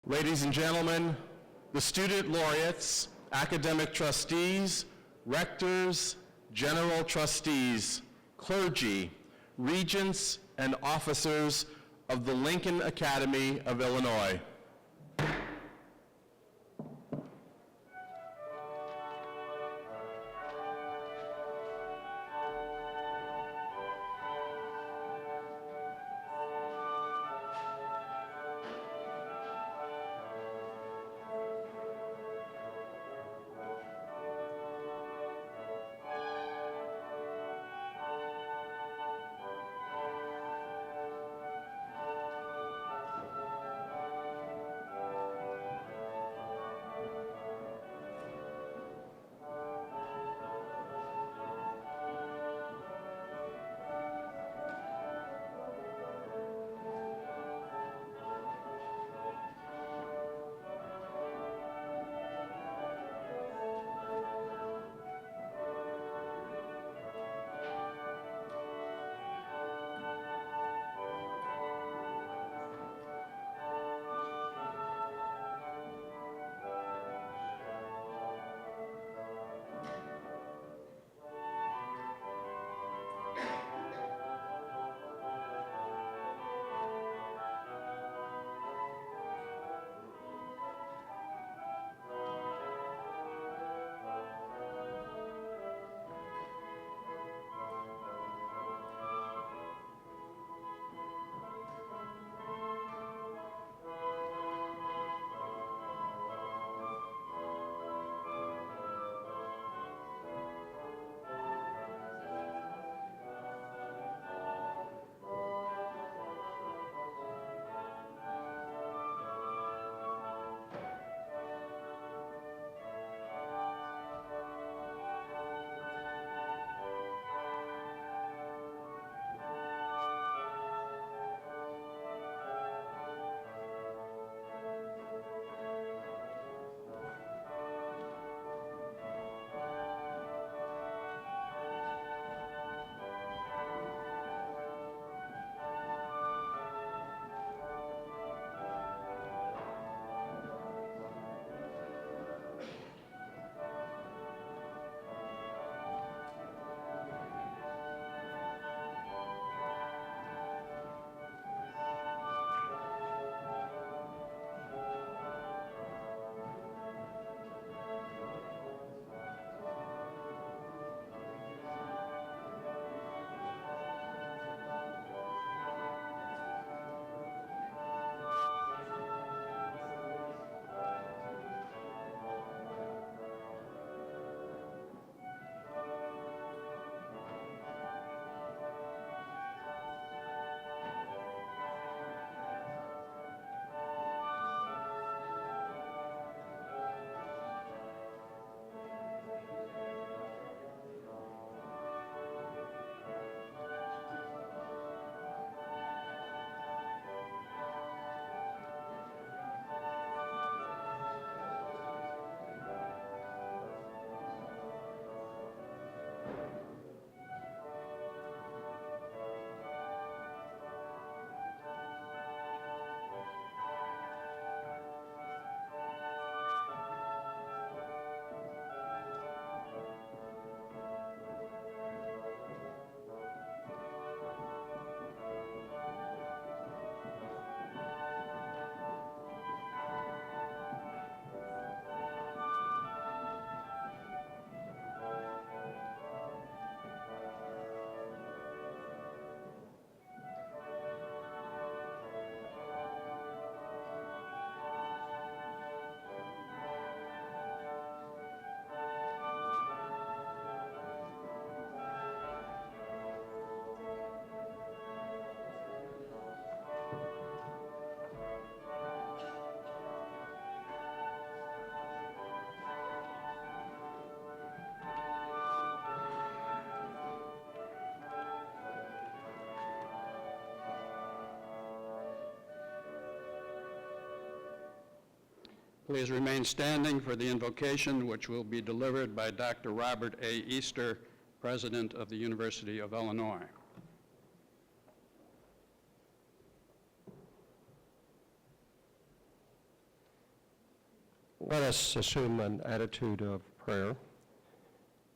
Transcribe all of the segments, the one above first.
Ladies and gentlemen, the student laureates, academic trustees, rectors, general trustees, clergy, regents, and officers of the Lincoln Academy of Illinois. Please remain standing for the invocation, which will be delivered by Dr. Robert A. Easter, President of the University of Illinois. Let us assume an attitude of prayer.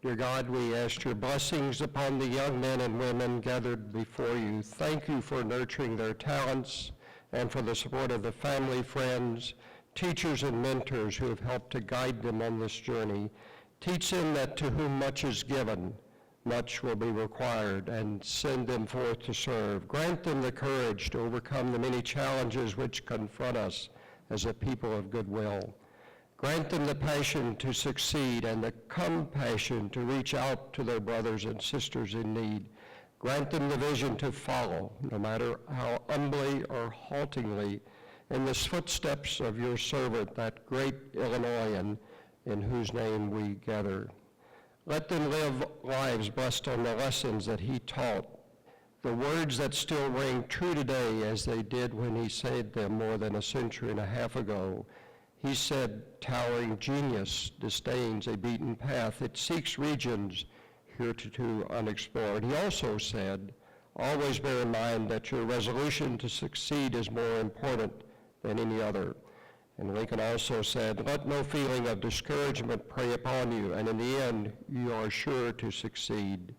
Dear God, we ask your blessings upon the young men and women gathered before you. Thank you for nurturing their talents and for the support of the family, friends, teachers, and mentors who have helped to guide them on this journey. Teach them that to whom much is given, much will be required, and send them forth to serve. Grant them the courage to overcome the many challenges which confront us as a people of goodwill. Grant them the passion to succeed and the compassion to reach out to their brothers and sisters in need. Grant them the vision to follow, no matter how humbly or haltingly, in the footsteps of your servant, that great Illinoisan in whose name we gather. Let them live lives blessed on the lessons that he taught, the words that still ring true today as they did when he said them more than a century and a half ago. He said, towering genius disdains a beaten path. It seeks regions heretofore unexplored. He also said, always bear in mind that your resolution to succeed is more important than any other. And Lincoln also said, let no feeling of discouragement prey upon you, and in the end, you are sure to succeed.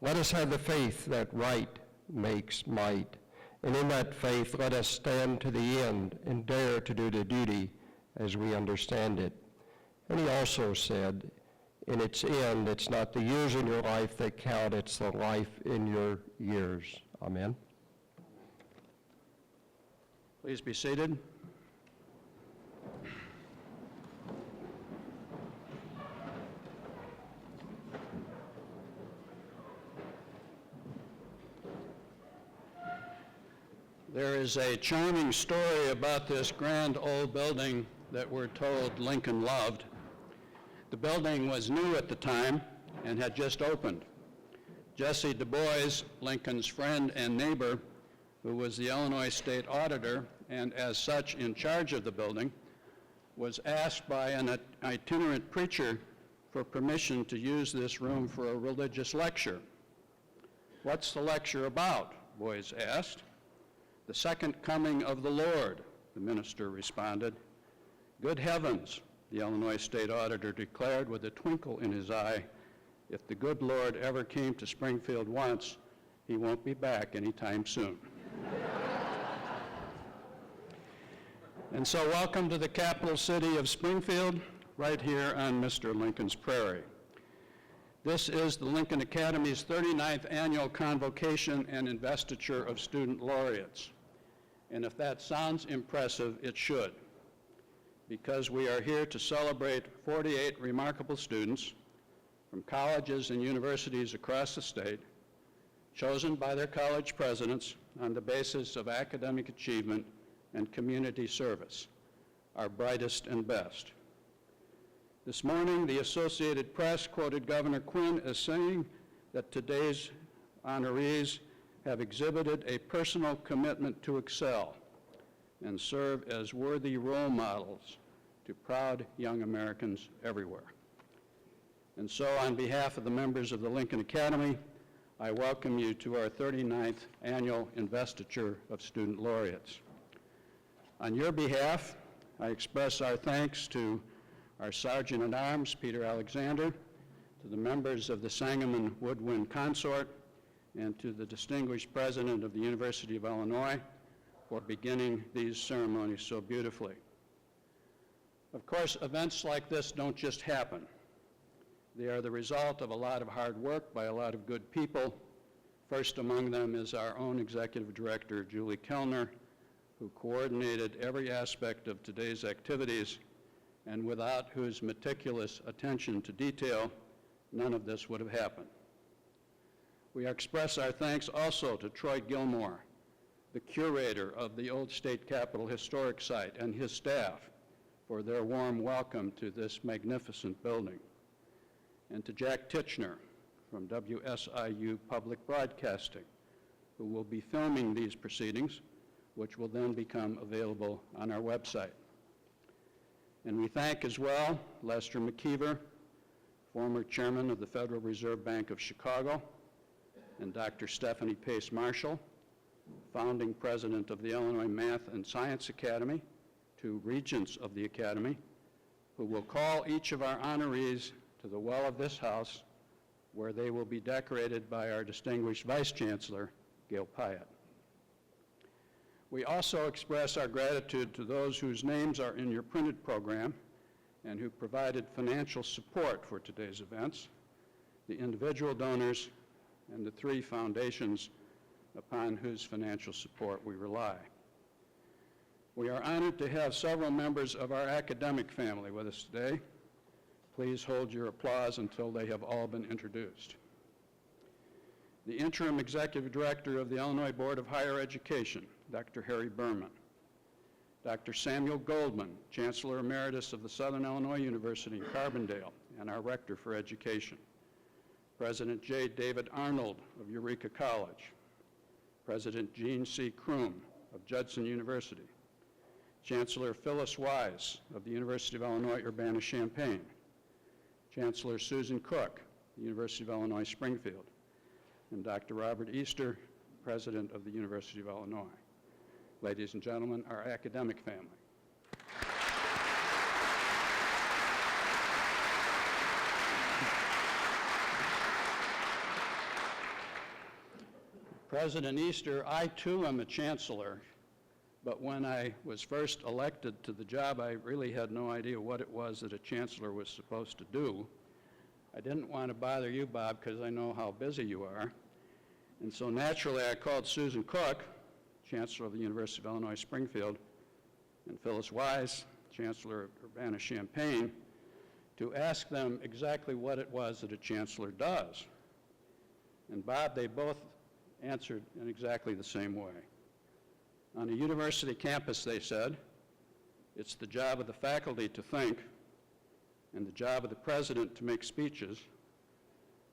Let us have the faith that right makes might. And in that faith, let us stand to the end and dare to do the duty as we understand it. And he also said, in its end, it's not the years in your life that count, it's the life in your years. Amen. Please be seated. There is a charming story about this grand old building that we're told Lincoln loved. The building was new at the time and had just opened. Jesse Du Bois, Lincoln's friend and neighbor, who was the Illinois State Auditor and as such in charge of the building, was asked by an itinerant preacher for permission to use this room for a religious lecture. What's the lecture about? Bois asked. The second coming of the Lord, the minister responded. Good heavens, the Illinois State Auditor declared with a twinkle in his eye. If the good Lord ever came to Springfield once, he won't be back anytime soon. And so welcome to the capital city of Springfield, right here on Mr. Lincoln's prairie. This is the Lincoln Academy's 39th annual Convocation and Investiture of Student Laureates. And if that sounds impressive, it should, because we are here to celebrate 48 remarkable students from colleges and universities across the state, chosen by their college presidents on the basis of academic achievement and community service, our brightest and best. This morning, the Associated Press quoted Governor Quinn as saying that today's honorees have exhibited a personal commitment to excel and serve as worthy role models to proud young Americans everywhere. And so on behalf of the members of the Lincoln Academy, I welcome you to our 39th annual Investiture of Student Laureates. On your behalf, I express our thanks to our Sergeant-at-Arms, Peter Alexander, to the members of the Sangamon Woodwind Consort, and to the distinguished president of the University of Illinois for beginning these ceremonies so beautifully. Of course, events like this don't just happen. They are the result of a lot of hard work by a lot of good people. First among them is our own executive director, Julie Kellner, who coordinated every aspect of today's activities, and without whose meticulous attention to detail, none of this would have happened. We express our thanks also to Troy Gilmore, the curator of the Old State Capitol Historic Site, and his staff for their warm welcome to this magnificent building, and to Jack Titchener from WSIU Public Broadcasting, who will be filming these proceedings, which will then become available on our website. And we thank as well Lester McKeever, former chairman of the Federal Reserve Bank of Chicago, and Dr. Stephanie Pace Marshall, founding president of the Illinois Math and Science Academy, two regents of the Academy, who will call each of our honorees to the well of this house, where they will be decorated by our distinguished Vice Chancellor, Gail Pyatt. We also express our gratitude to those whose names are in your printed program and who provided financial support for today's events, the individual donors, and the 3 foundations upon whose financial support we rely. We are honored to have several members of our academic family with us today. Please hold your applause until they have all been introduced. The Interim Executive Director of the Illinois Board of Higher Education, Dr. Harry Berman. Dr. Samuel Goldman, Chancellor Emeritus of the Southern Illinois University in Carbondale and our Rector for Education. President J. David Arnold of Eureka College. President Gene C. Kroom of Judson University. Chancellor Phyllis Wise of the University of Illinois Urbana-Champaign. Chancellor Susan Cook, the University of Illinois Springfield. And Dr. Robert Easter, President of the University of Illinois. Ladies and gentlemen, our academic family. President Easter, I too am a chancellor, but when I was first elected to the job, I really had no idea what it was that a chancellor was supposed to do. I didn't want to bother you, Bob, because I know how busy you are. And so naturally, I called Susan Cook, Chancellor of the University of Illinois Springfield, and Phyllis Wise, Chancellor of Urbana-Champaign, to ask them exactly what it was that a chancellor does. And Bob, they both answered in exactly the same way. On a university campus, they said, it's the job of the faculty to think, and the job of the president to make speeches,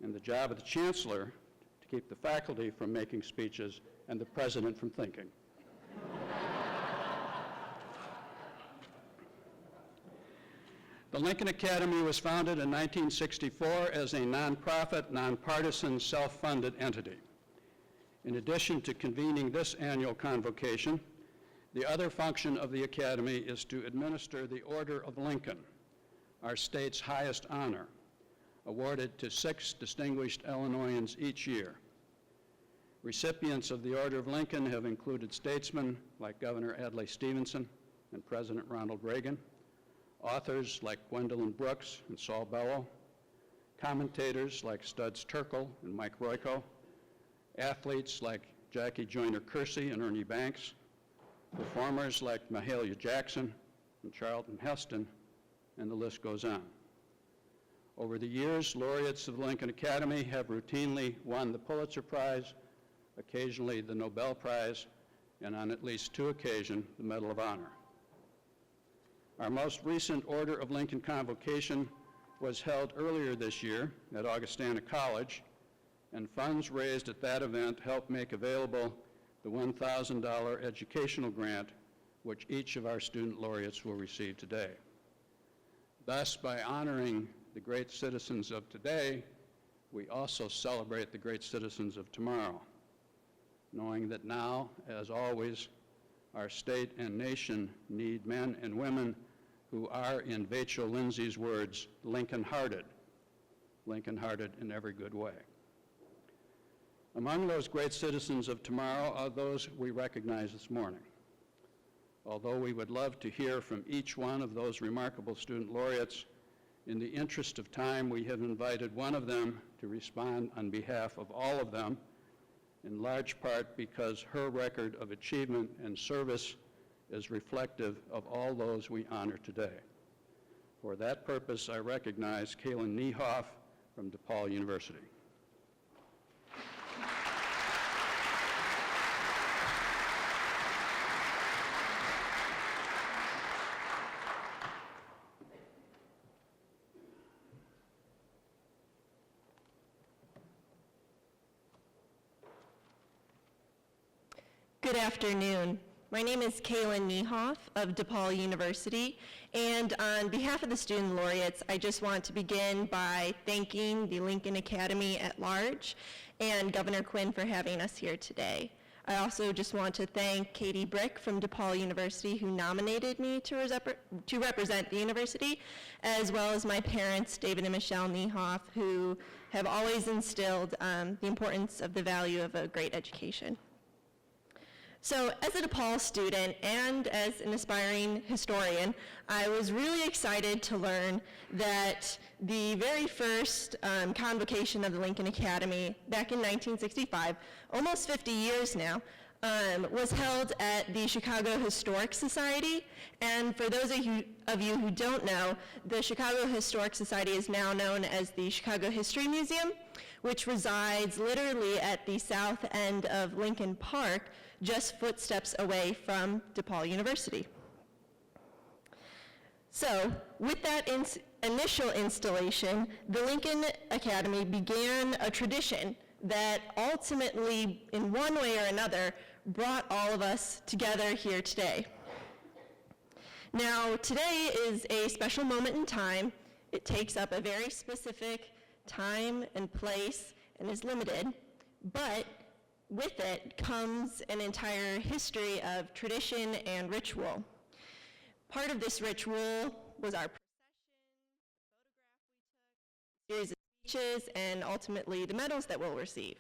and the job of the chancellor to keep the faculty from making speeches and the president from thinking. The Lincoln Academy was founded in 1964 as a nonprofit, nonpartisan, self-funded entity. In addition to convening this annual convocation, the other function of the Academy is to administer the Order of Lincoln, our state's highest honor, awarded to 6 distinguished Illinoisans each year. Recipients of the Order of Lincoln have included statesmen like Governor Adlai Stevenson and President Ronald Reagan, authors like Gwendolyn Brooks and Saul Bellow, commentators like Studs Terkel and Mike Royko, athletes like Jackie Joyner-Kersee and Ernie Banks, performers like Mahalia Jackson and Charlton Heston, and the list goes on. Over the years, laureates of the Lincoln Academy have routinely won the Pulitzer Prize, occasionally the Nobel Prize, and on at least 2 occasions, the Medal of Honor. Our most recent Order of Lincoln Convocation was held earlier this year at Augustana College, and funds raised at that event helped make available the $1,000 educational grant which each of our student laureates will receive today. Thus, by honoring the great citizens of today, we also celebrate the great citizens of tomorrow, knowing that now, as always, our state and nation need men and women who are, in Vachel Lindsay's words, Lincoln-hearted in every good way. Among those great citizens of tomorrow are those we recognize this morning. Although we would love to hear from each one of those remarkable student laureates, in the interest of time, we have invited one of them to respond on behalf of all of them, in large part because her record of achievement and service is reflective of all those we honor today. For that purpose, I recognize Kaylin Niehoff from DePaul University. Good afternoon. My name is Kaylin Niehoff of DePaul University, and on behalf of the student laureates, I just want to begin by thanking the Lincoln Academy at large and Governor Quinn for having us here today. I also just want to thank Katie Brick from DePaul University, who nominated me to represent the university, as well as my parents, David and Michelle Niehoff, who have always instilled the importance of the value of a great education. So as a DePaul student and as an aspiring historian, I was really excited to learn that the very first convocation of the Lincoln Academy back in 1965, almost 50 years now, was held at the Chicago Historic Society. And for those of you who don't know, the Chicago Historic Society is now known as the Chicago History Museum, which resides literally at the south end of Lincoln Park, just footsteps away from DePaul University. So, with that initial installation, the Lincoln Academy began a tradition that ultimately, in one way or another, brought all of us together here today. Now, today is a special moment in time. It takes up a very specific time and place and is limited, but with it comes an entire history of tradition and ritual. Part of this ritual was our procession, the photograph we took, series of speeches, and ultimately the medals that we'll receive.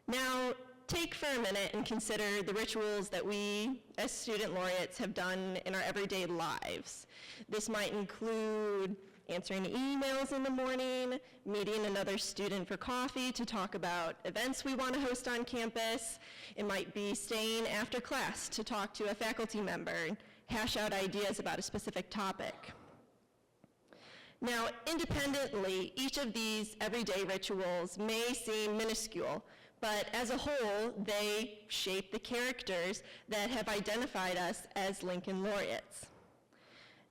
Now, take for a minute and consider the rituals that we, as student laureates, have done in our everyday lives. This might include answering emails in the morning, meeting another student for coffee to talk about events we want to host on campus. It might be staying after class to talk to a faculty member and hash out ideas about a specific topic. Now, independently, each of these everyday rituals may seem minuscule, but as a whole, they shape the characters that have identified us as Lincoln laureates.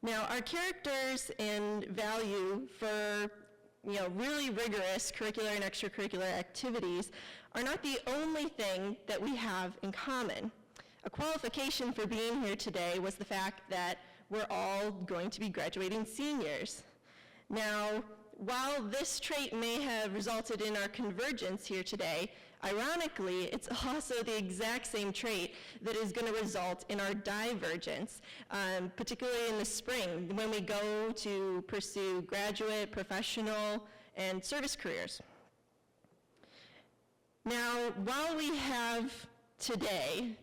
Now, our characters and value for really rigorous curricular and extracurricular activities are not the only thing that we have in common. A qualification for being here today was the fact that we're all going to be graduating seniors. Now, while this trait may have resulted in our convergence here today, ironically, it's also the exact same trait that is going to result in our divergence, particularly in the spring when we go to pursue graduate, professional, and service careers. Now, while we have today,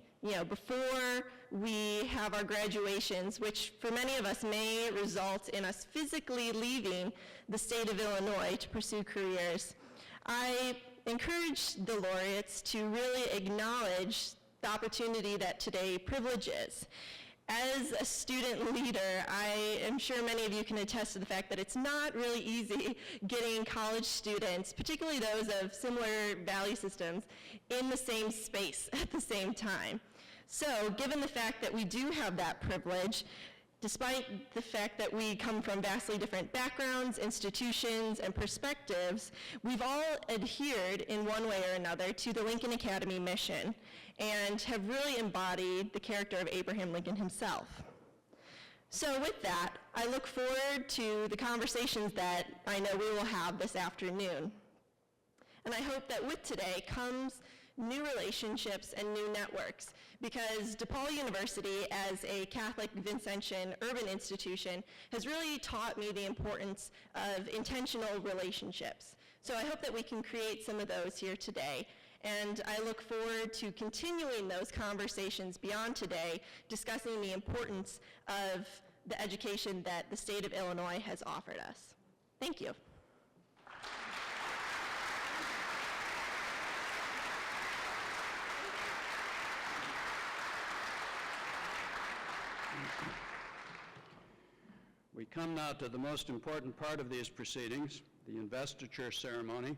before we have our graduations, which for many of us may result in us physically leaving the state of Illinois to pursue careers, I encourage the laureates to really acknowledge the opportunity that today privileges. As a student leader, I am sure many of you can attest to the fact that it's not really easy getting college students, particularly those of similar value systems, in the same space at the same time. So, given the fact that we do have that privilege, despite the fact that we come from vastly different backgrounds, institutions, and perspectives, we've all adhered in one way or another to the Lincoln Academy mission and have really embodied the character of Abraham Lincoln himself. So with that, I look forward to the conversations that I know we will have this afternoon. And I hope that with today comes new relationships and new networks, because DePaul University, as a Catholic Vincentian urban institution, has really taught me the importance of intentional relationships. So I hope that we can create some of those here today. And I look forward to continuing those conversations beyond today, discussing the importance of the education that the state of Illinois has offered us. Thank you. We come now to the most important part of these proceedings, the investiture ceremony,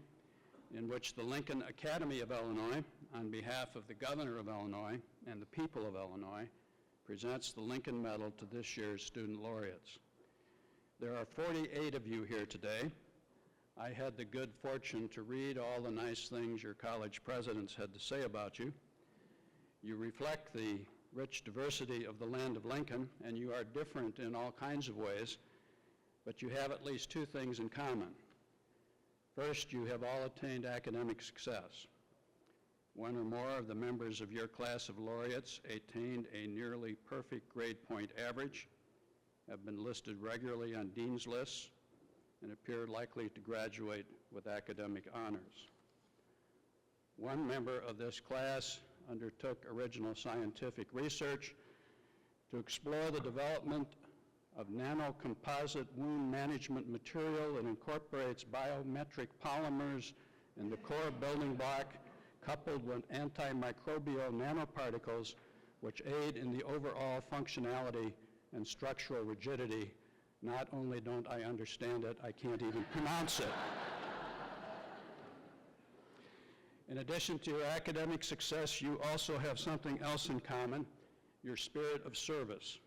in which the Lincoln Academy of Illinois, on behalf of the Governor of Illinois and the people of Illinois, presents the Lincoln Medal to this year's student laureates. There are 48 of you here today. I had the good fortune to read all the nice things your college presidents had to say about you. You reflect the rich diversity of the land of Lincoln, and you are different in all kinds of ways, but you have at least two things in common. First, you have all attained academic success. One or more of the members of your class of laureates attained a nearly perfect grade point average, have been listed regularly on dean's lists, and appear likely to graduate with academic honors. One member of this class undertook original scientific research to explore the development of nanocomposite wound management material that incorporates biometric polymers in the core building block, coupled with antimicrobial nanoparticles, which aid in the overall functionality and structural rigidity. Not only don't I understand it, I can't even pronounce it. In addition to your academic success, you also have something else in common, your spirit of service,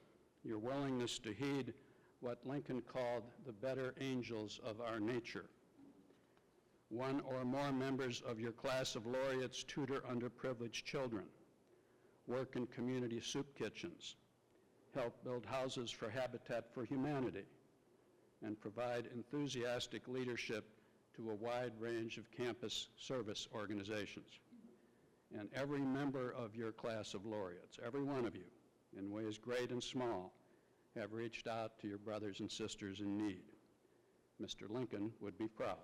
your willingness to heed what Lincoln called the better angels of our nature. One or more members of your class of laureates tutor underprivileged children, work in community soup kitchens, help build houses for Habitat for Humanity, and provide enthusiastic leadership to a wide range of campus service organizations. And every member of your class of laureates, every one of you, in ways great and small, have reached out to your brothers and sisters in need. Mr. Lincoln would be proud.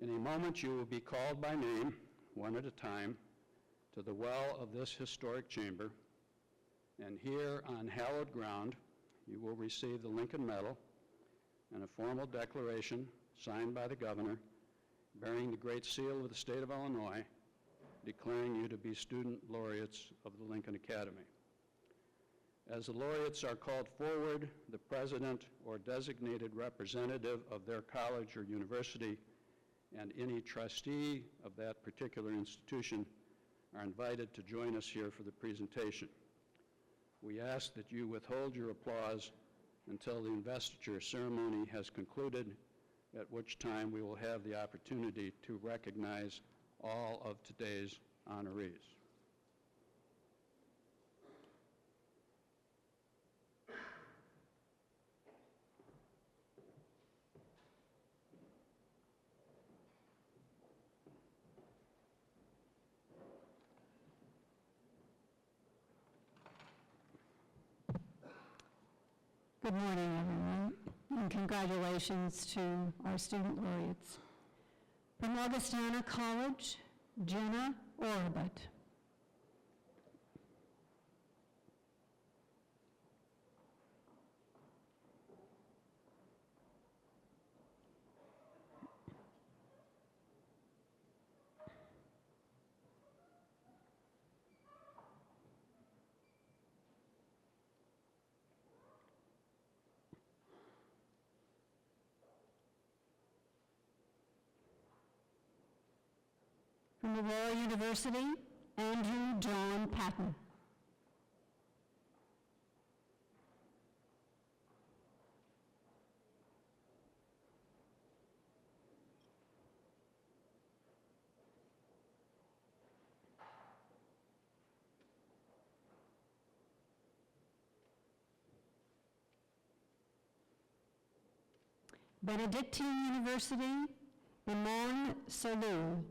In a moment, you will be called by name, one at a time, to the well of this historic chamber, and here on hallowed ground, you will receive the Lincoln Medal and a formal declaration signed by the governor bearing the Great Seal of the state of Illinois, declaring you to be student laureates of the Lincoln Academy. As the laureates are called forward, the president or designated representative of their college or university and any trustee of that particular institution are invited to join us here for the presentation. We ask that you withhold your applause until the investiture ceremony has concluded, at which time we will have the opportunity to recognize all of today's honorees. Good morning, everyone, and congratulations to our student laureates. From Augustana College, Jenna Orbit. From Aurora University, Andrew John Patton. Benedictine University, Imon Salou.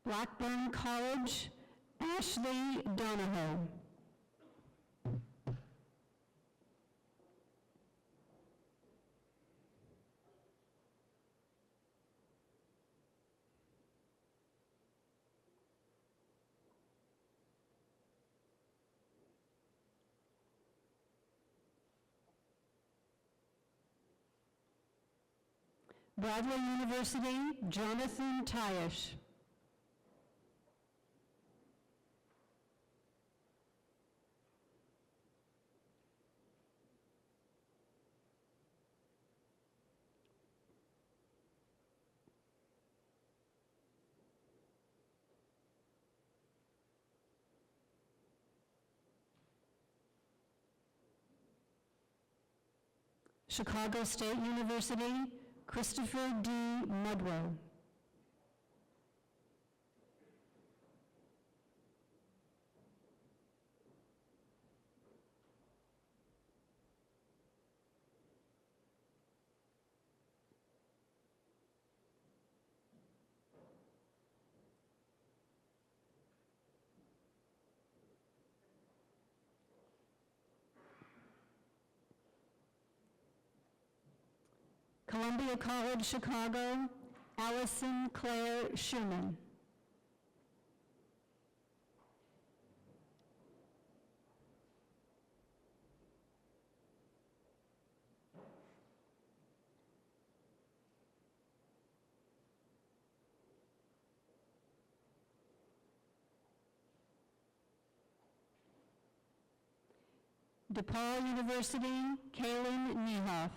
Blackburn College, Ashley Donahoe. Bradley University, Jonathan Tyesh. Chicago State University, Christopher D. Mudrow. Columbia College, Chicago, Allison Claire Schumann. DePaul University, Kaylin Niehoff.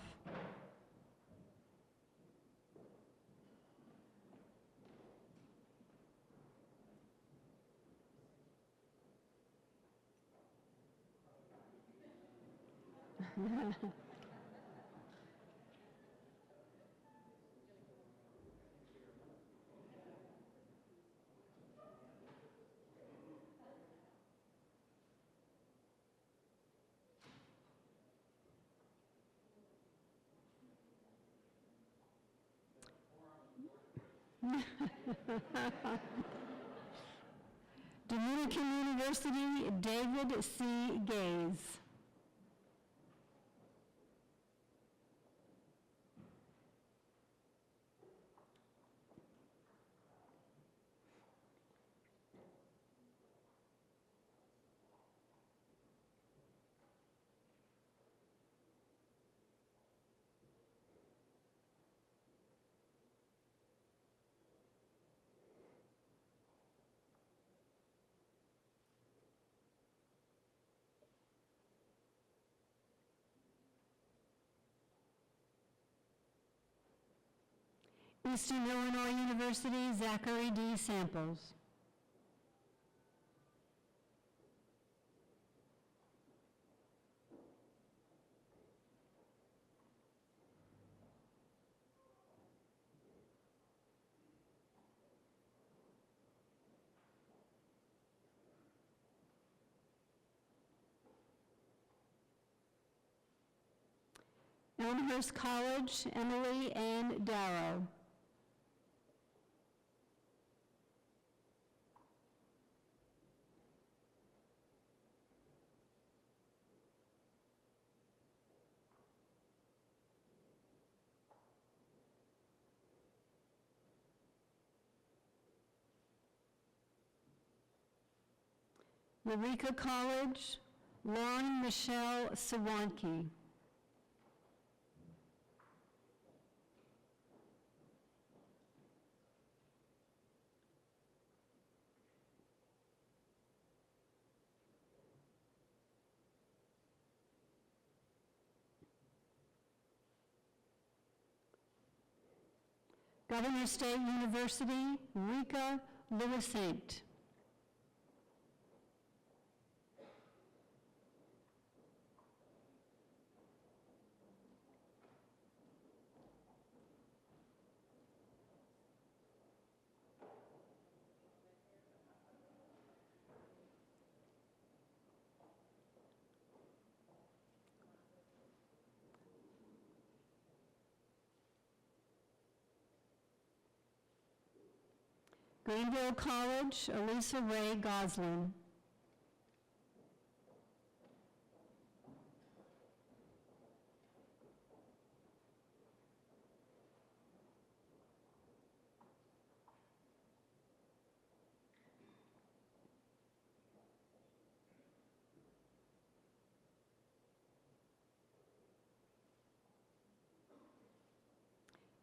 Dominican University, David C. Gaze. Eastern Illinois University, Zachary D. Samples. Elmhurst College, Emily Ann Darrow. Eureka College, Lauren Michelle Sawanki. Governor State University, Rika Louis-Saint. Greenville College, Elisa Ray Goslin.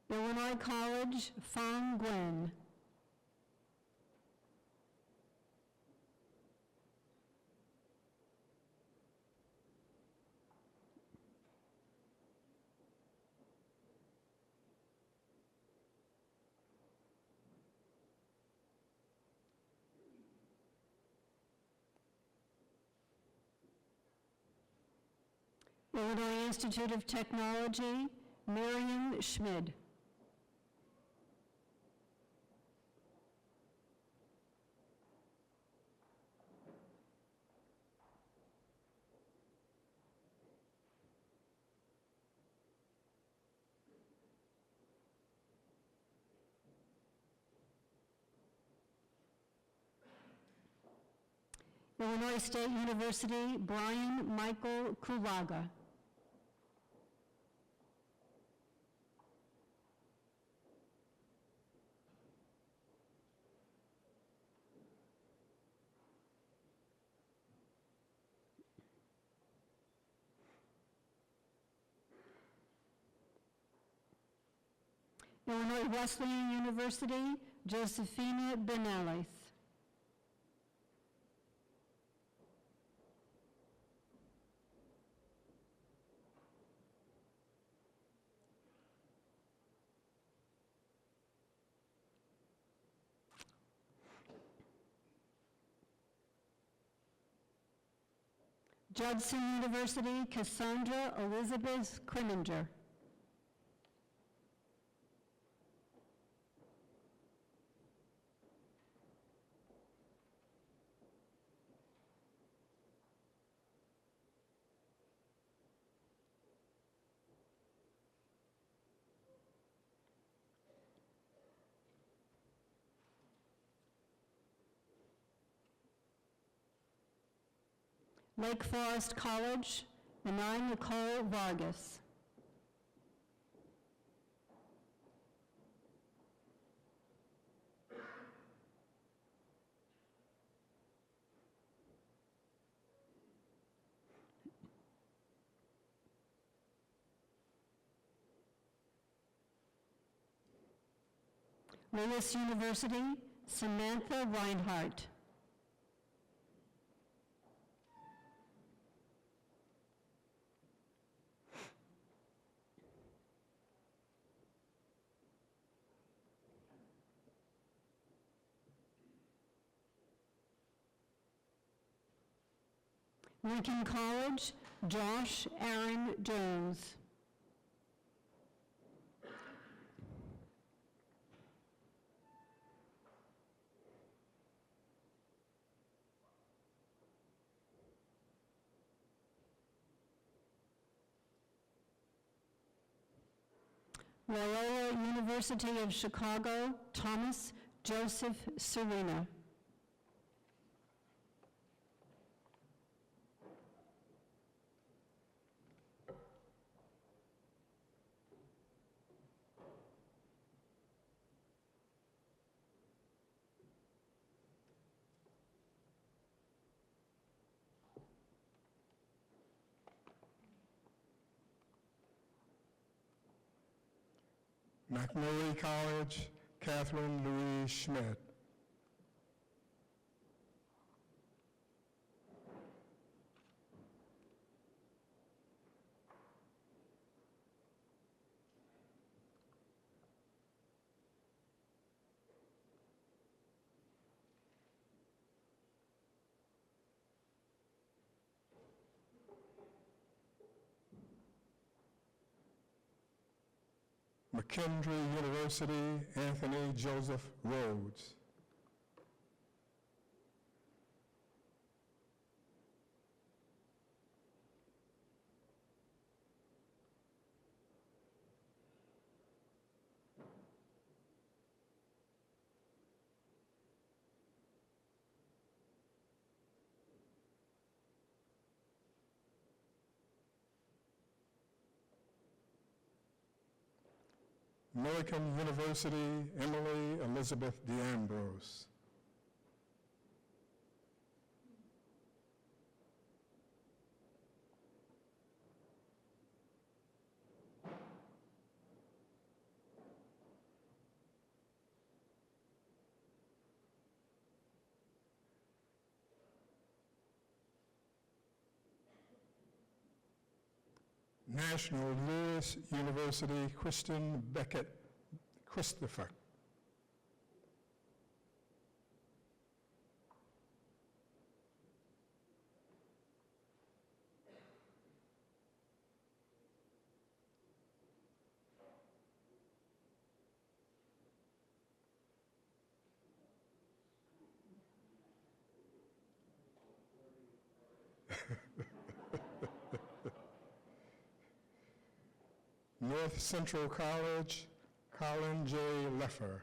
Illinois College, Fong Gwen. Illinois Institute of Technology, Miriam Schmid. Illinois State University, Brian Michael Kulaga. Illinois Wesleyan University, Josephina Benelis. Judson University, Cassandra Elizabeth Krininger. Lake Forest College, Anai Nicole Vargas. Lewis University, Samantha Reinhardt. Lincoln College, Josh Aaron Jones. Loyola University of Chicago, Thomas Joseph Serena. McMurray College, Catherine Louise Schmidt. McKendree University, Anthony Joseph Rhodes. Millikan University, Emily Elizabeth DeAmbrose. National Louis University, Kristen Beckett Christopher. North Central College, Colin J. Leffer.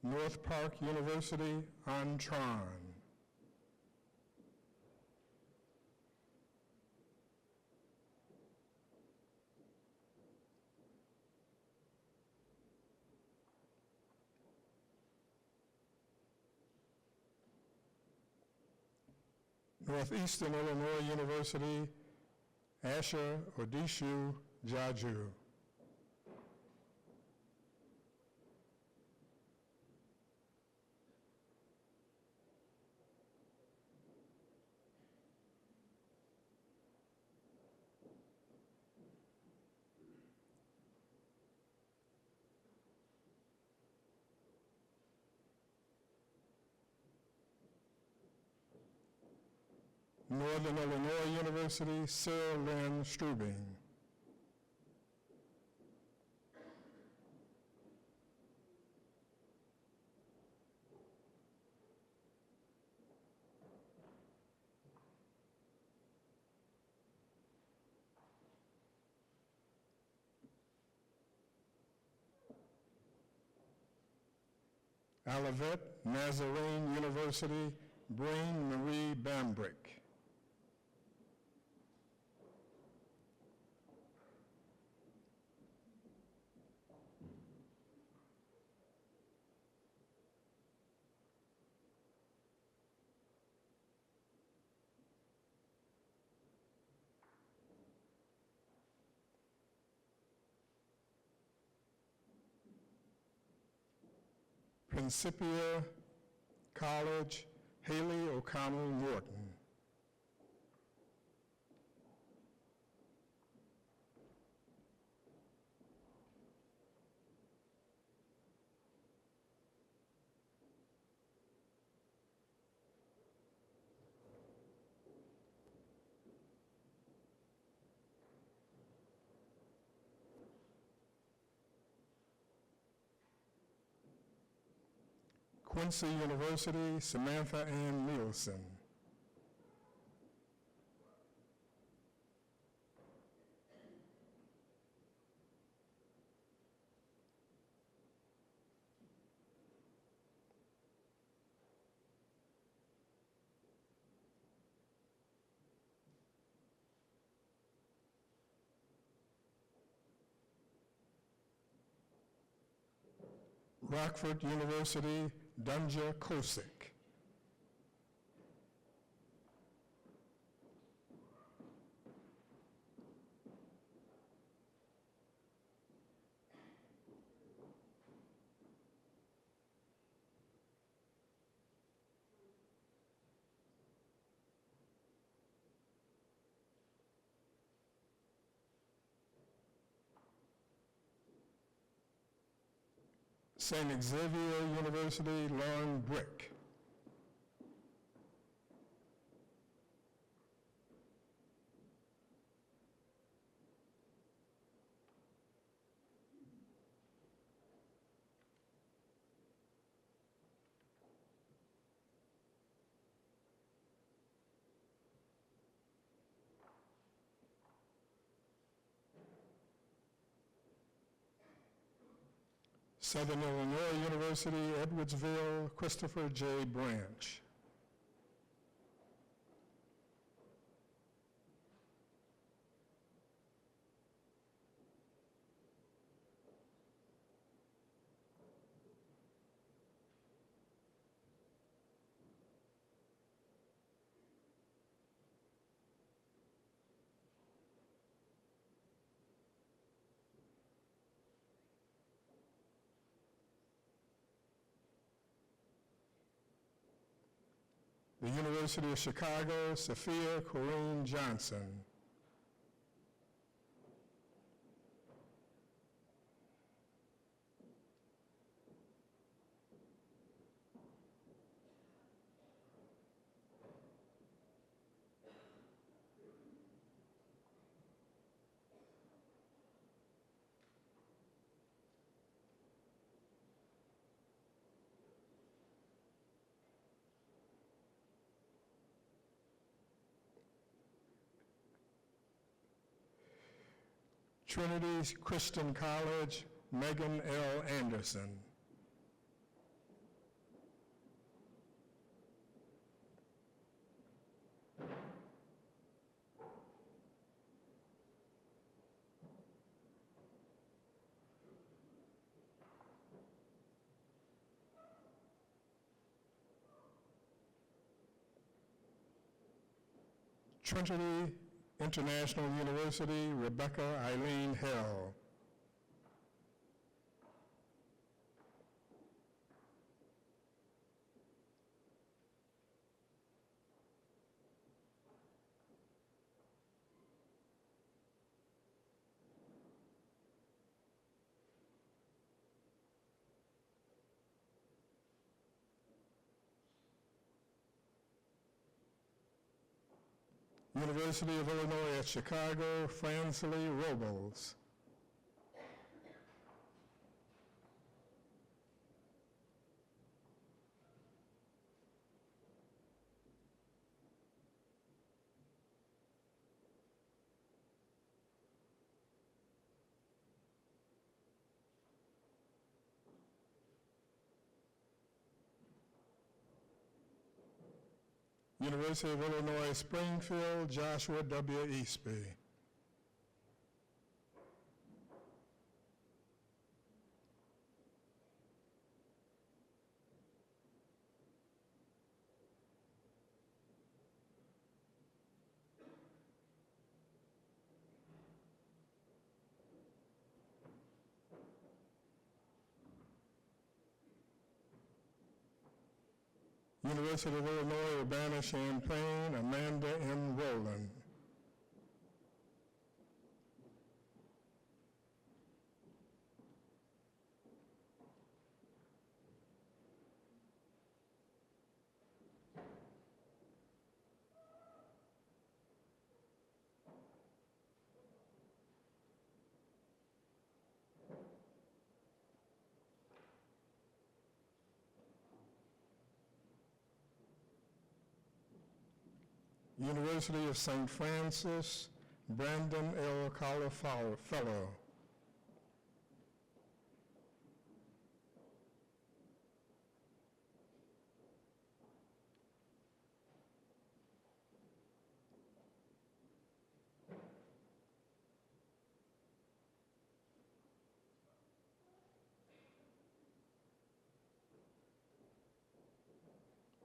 North Park University, Antron. Northeastern Illinois University, Asher Odishu Jaju. Northern Illinois University, Sarah Lynn Strubing. Olivet Nazarene University, Brain Marie Bambrick. Principia College, Haley O'Connell Norton. Quincy University, Samantha Ann Nielsen. Rockford University, Dunja Kosick. St. Xavier University, Lauren Brick. Southern Illinois University, Edwardsville, Christopher J. Branch. The University of Chicago, Sophia Corrine Johnson. Trinity Christian College, Megan L. Anderson. Trinity International University, Rebecca Eileen Hell. University of Illinois at Chicago, Fransley Robles. University of Illinois Springfield, Joshua W. Eastby. University of Illinois Urbana-Champaign, Amanda M. Rowland. University of St. Francis, Brandon L. Collar Fellow.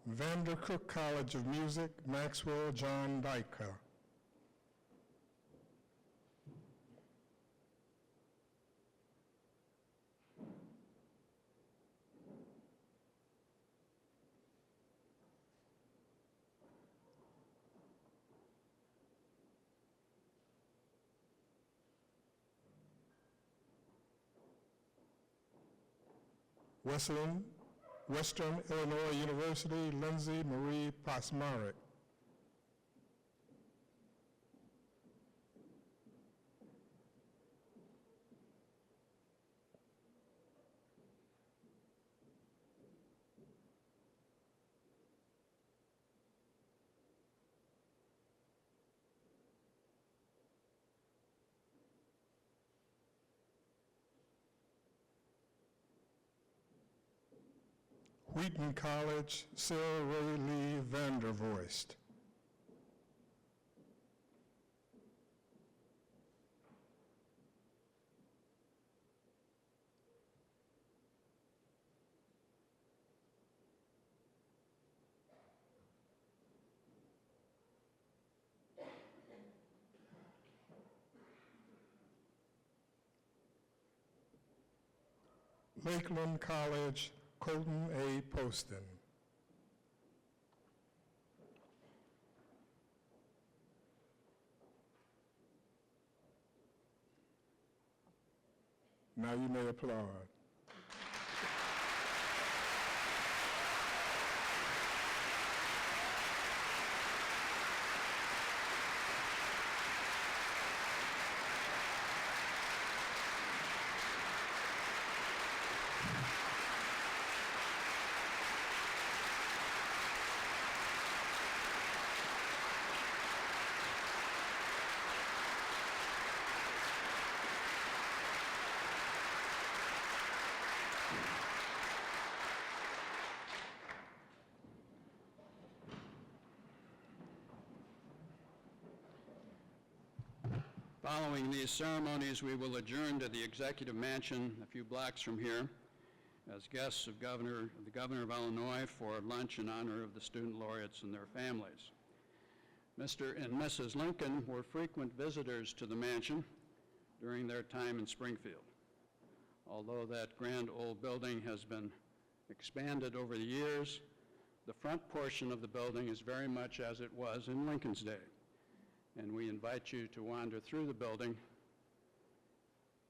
Vandercook College of Music, Maxwell John Dyker. Western Illinois University, Lindsay Marie Pasmaric. Wheaton College, Sarah Ray Lee Vandervoist. Lakeland College, Colton A. Poston. Now you may applaud. Following these ceremonies, we will adjourn to the Executive Mansion a few blocks from here as guests of the Governor of Illinois for lunch in honor of the student laureates and their families. Mr. and Mrs. Lincoln were frequent visitors to the mansion during their time in Springfield. Although that grand old building has been expanded over the years, the front portion of the building is very much as it was in Lincoln's day, and we invite you to wander through the building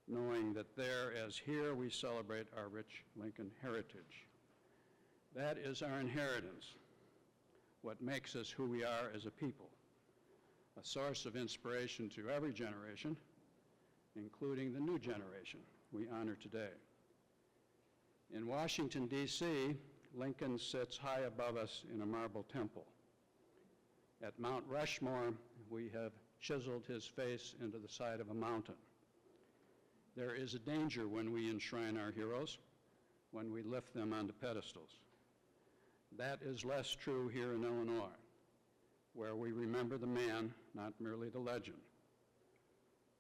knowing that there, as here, we celebrate our rich Lincoln heritage. That is our inheritance, what makes us who we are as a people, a source of inspiration to every generation, including the new generation we honor today. In Washington, D.C., Lincoln sits high above us in a marble temple. At Mount Rushmore, we have chiseled his face into the side of a mountain. There is a danger when we enshrine our heroes, when we lift them onto pedestals. That is less true here in Illinois, where we remember the man, not merely the legend.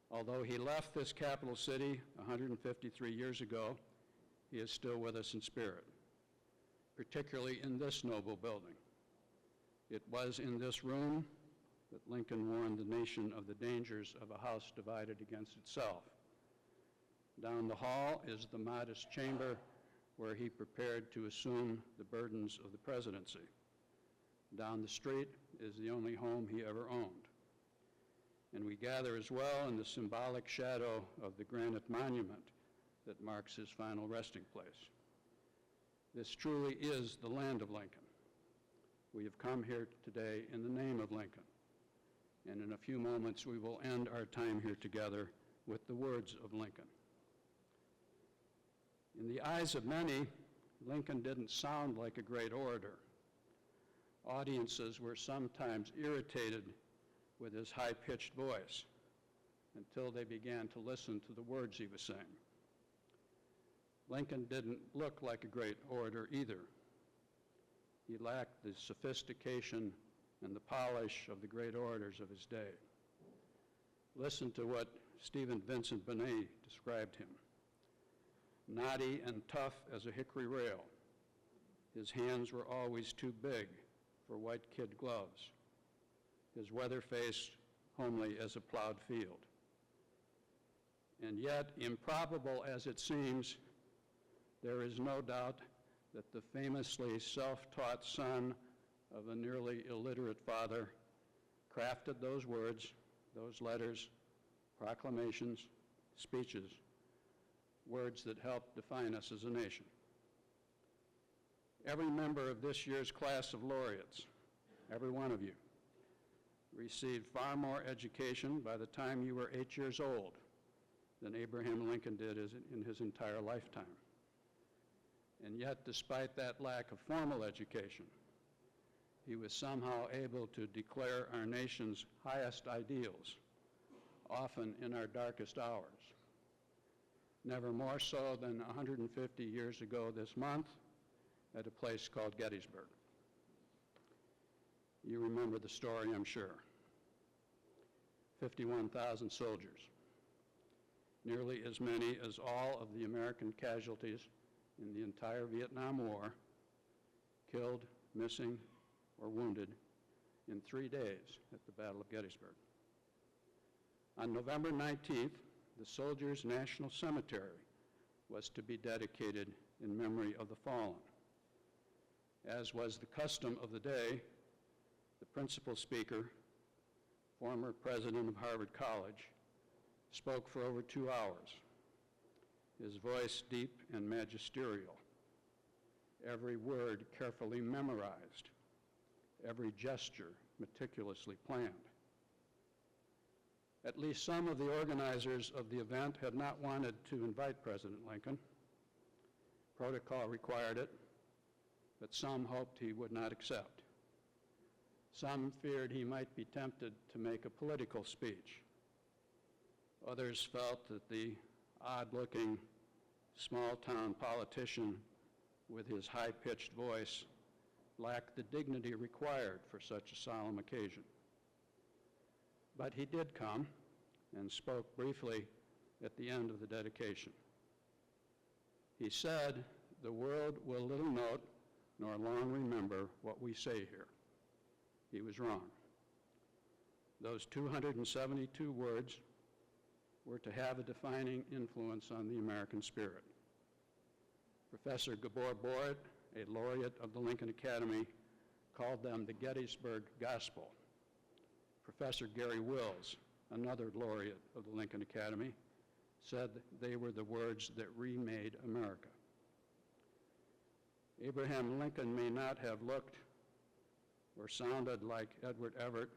Although he left this capital city 153 years ago, he is still with us in spirit, particularly in this noble building. It was in this room that Lincoln warned the nation of the dangers of a house divided against itself. Down the hall is the modest chamber where he prepared to assume the burdens of the presidency. Down the street is the only home he ever owned. And we gather as well in the symbolic shadow of the granite monument that marks his final resting place. This truly is the land of Lincoln. We have come here today in the name of Lincoln. And in a few moments, we will end our time here together with the words of Lincoln. In the eyes of many, Lincoln didn't sound like a great orator. Audiences were sometimes irritated with his high-pitched voice until they began to listen to the words he was saying. Lincoln didn't look like a great orator either. He lacked the sophistication and the polish of the great orators of his day. Listen to what Stephen Vincent Benet described him. Knotty and tough as a hickory rail. His hands were always too big for white kid gloves. His weather face homely as a plowed field. And yet, improbable as it seems, there is no doubt that the famously self-taught son of a nearly illiterate father crafted those words, those letters, proclamations, speeches, words that help define us as a nation. Every member of this year's class of laureates, every one of you, received far more education by the time you were 8 years old than Abraham Lincoln did in his entire lifetime. And yet, despite that lack of formal education, he was somehow able to declare our nation's highest ideals, often in our darkest hours. Never more so than 150 years ago this month at a place called Gettysburg. You remember the story, I'm sure. 51,000 soldiers, nearly as many as all of the American casualties in the entire Vietnam War, killed, missing, or wounded in 3 days at the Battle of Gettysburg. On November 19th, the Soldiers' National Cemetery was to be dedicated in memory of the fallen. As was the custom of the day, the principal speaker, former president of Harvard College, spoke for over 2 hours, his voice deep and magisterial, every word carefully memorized, every gesture meticulously planned. At least some of the organizers of the event had not wanted to invite President Lincoln. Protocol required it, but some hoped he would not accept. Some feared he might be tempted to make a political speech. Others felt that the odd-looking, small-town politician with his high-pitched voice lacked the dignity required for such a solemn occasion. But he did come and spoke briefly at the end of the dedication. He said, "The world will little note nor long remember what we say here." He was wrong. those 272 words were to have a defining influence on the American spirit. Professor Gabor Boritt, a laureate of the Lincoln Academy, called them the Gettysburg Gospel. Professor Gary Wills, another laureate of the Lincoln Academy, said they were the words that remade America. Abraham Lincoln may not have looked or sounded like Edward Everett,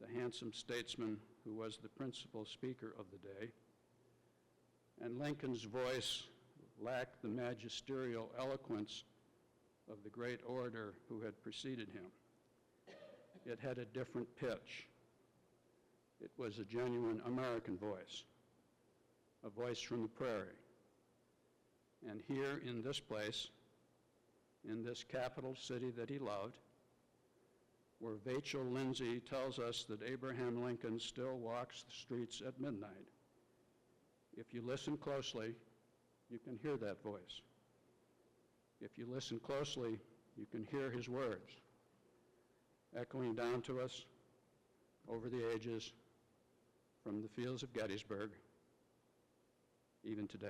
the handsome statesman who was the principal speaker of the day, and Lincoln's voice lacked the magisterial eloquence of the great orator who had preceded him. It had a different pitch. It was a genuine American voice, a voice from the prairie. And here in this place, in this capital city that he loved, where Vachel Lindsay tells us that Abraham Lincoln still walks the streets at midnight, if you listen closely, you can hear that voice. If you listen closely, you can hear his words echoing down to us over the ages from the fields of Gettysburg, even today.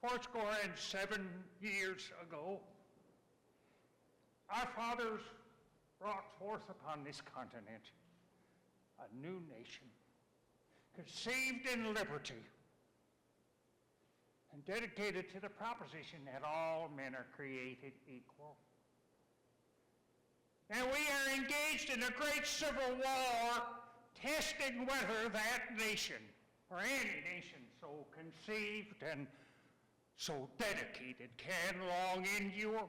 Fourscore and 7 years ago, our fathers brought forth upon this continent a new nation, conceived in liberty, and dedicated to the proposition that all men are created equal. And we are engaged in a great civil war, testing whether that nation, or any nation so conceived and so dedicated, can long endure.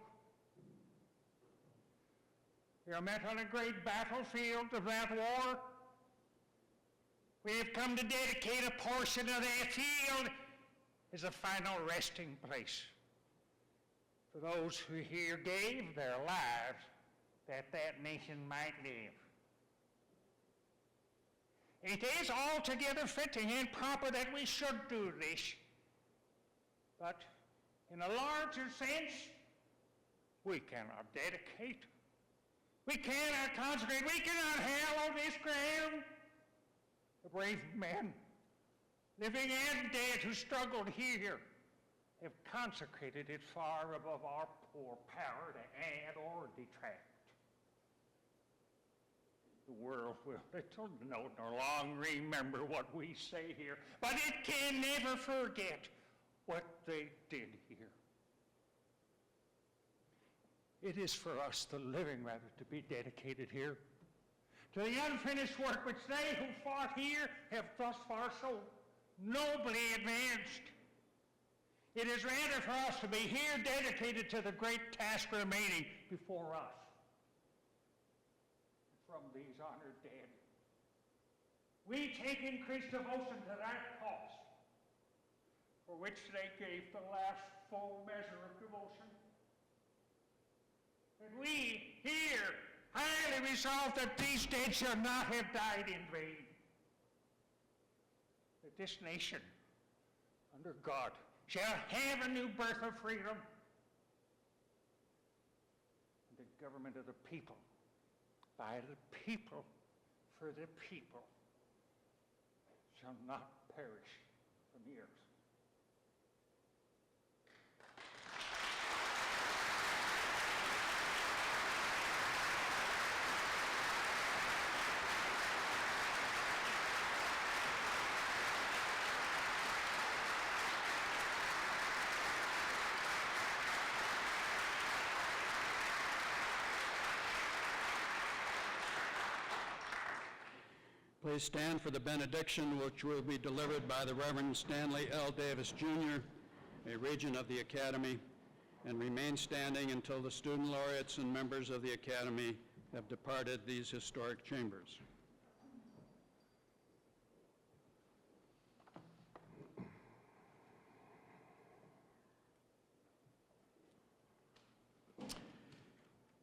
We are met on a great battlefield of that war. We have come to dedicate a portion of that field as a final resting place for those who here gave their lives that that nation might live. It is altogether fitting and proper that we should do this. But in a larger sense, we cannot dedicate, we cannot consecrate, we cannot hallow this ground. The brave men, living and dead, who struggled here, have consecrated it far above our poor power to add or detract. The world will little note nor long remember what we say here, but it can never forget what they did here. It is for us, the living, rather, to be dedicated here to the unfinished work which they who fought here have thus far so nobly advanced. It is rather for us to be here dedicated to the great task remaining before us. From these honored dead, we take increased devotion to that cause for which they gave the last full measure of devotion. And we here highly resolve that these dead shall not have died in vain. That this nation, under God, shall have a new birth of freedom. And the government of the people, by the people, for the people, shall not perish from the earth. Please stand for the benediction, which will be delivered by the Reverend Stanley L. Davis, Jr., a regent of the Academy, and remain standing until the student laureates and members of the Academy have departed these historic chambers.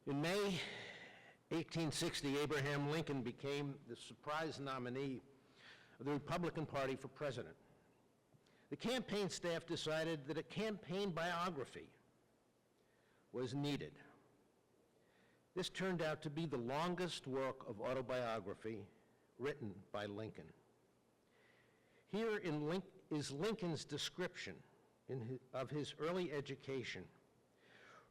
In May 1860, Abraham Lincoln became the surprise nominee of the Republican Party for president. The campaign staff decided that a campaign biography was needed. This turned out to be the longest work of autobiography written by Lincoln. Here is Lincoln's description of his early education,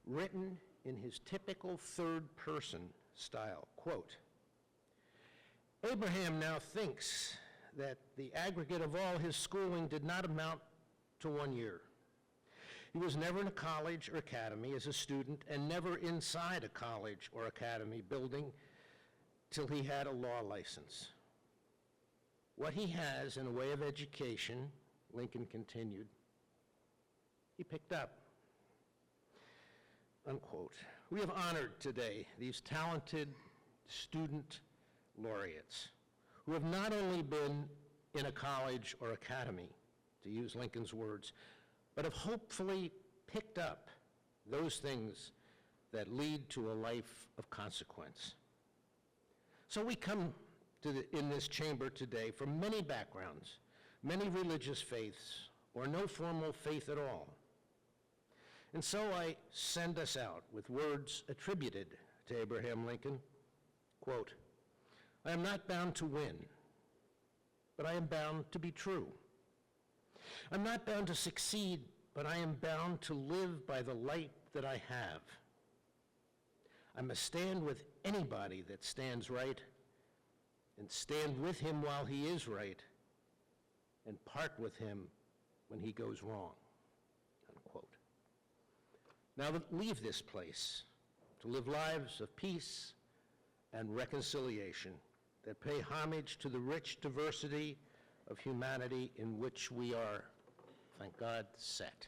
written in his typical third-person style. Quote, "Abraham now thinks that the aggregate of all his schooling did not amount to 1 year. He was never in a college or academy as a student and never inside a college or academy building till he had a law license. What he has in the way of education," Lincoln continued, "he picked up." Unquote. We have honored today these talented student laureates who have not only been in a college or academy, to use Lincoln's words, but have hopefully picked up those things that lead to a life of consequence. So we come in this chamber today from many backgrounds, many religious faiths, or no formal faith at all. And so I send us out with words attributed to Abraham Lincoln. Quote, "I am not bound to win, but I am bound to be true. I'm not bound to succeed, but I am bound to live by the light that I have. I must stand with anybody that stands right, and stand with him while he is right, and part with him when he goes wrong." Unquote. Now leave this place to live lives of peace and reconciliation that pay homage to the rich diversity of humanity in which we are, thank God, set.